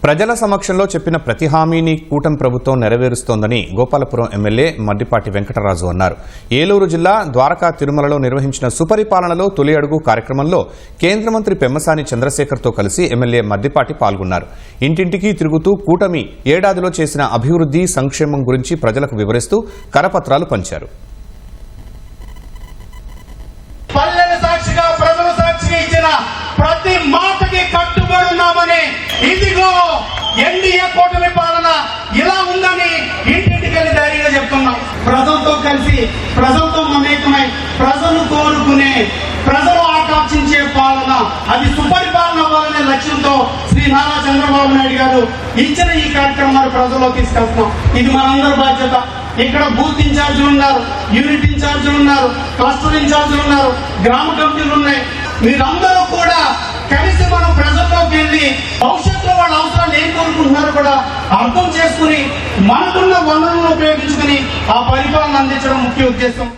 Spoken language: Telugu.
ప్రజల సమక్షంలో చెప్పిన ప్రతి హామీని కూటమి ప్రభుత్వం నెరవేరుస్తోందని గోపాలపురం ఎమ్మెల్యే మద్దిపాటి వెంకటరాజు అన్నారు. ఏలూరు జిల్లా ద్వారకా తిరుమలలో నిర్వహించిన సుపరిపాలనలో తొలి అడుగు కార్యక్రమంలో కేంద్ర మంత్రి పెమ్మసాని చంద్రశేఖర్తో కలిసి ఎమ్మెల్యే మద్దిపాటి పాల్గొన్నారు. ఇంటింటికి తిరుగుతూ కూటమి ఏడాదిలో చేసిన అభివృద్ధి సంక్షేమం గురించి ప్రజలకు వివరిస్తూ కరపత్రాలు పంచారు. ప్రతి మాటకి కట్టుబడి ఉన్నామని, ఇదిగో ఎన్డీఏ కూటమి పాలన ఇలా ఉందని ఇంటింటికెళ్ళి ధైర్యంగా చెప్తున్నాం. ప్రజలతో కలిసి, ప్రజలతో మమేకమై, ప్రజలు కోరుకునే, ప్రజలు ఆకాంక్షించే పాలన, అది సుపరిపాలన అవ్వాలనే లక్ష్యంతో శ్రీ నారా చంద్రబాబు నాయుడు గారు ఇచ్చిన ఈ కార్యక్రమాన్ని ప్రజల్లో తీసుకెళ్తున్నాం. ఇది మనందరి బాధ్యత. ఇక్కడ బూత్ ఇన్ఛార్జీలు ఉన్నారు, యూనిట్ ఇన్ఛార్జీలు ఉన్నారు, క్లస్టర్ ఇన్ఛార్జీలు ఉన్నారు, గ్రామ కమిటీలు ఉన్నాయి. మీరందరూ కూడా కలిసి మనం ప్రజల్లోకి వెళ్ళి భవిష్యత్తులో వాళ్ళ అవసరాలు ఏం కోరుకుంటున్నారో కూడా అర్థం చేసుకుని మనకున్న వనరులను ఉపయోగించుకుని ఆ పరిపాలన అందించడం ముఖ్య ఉద్దేశం.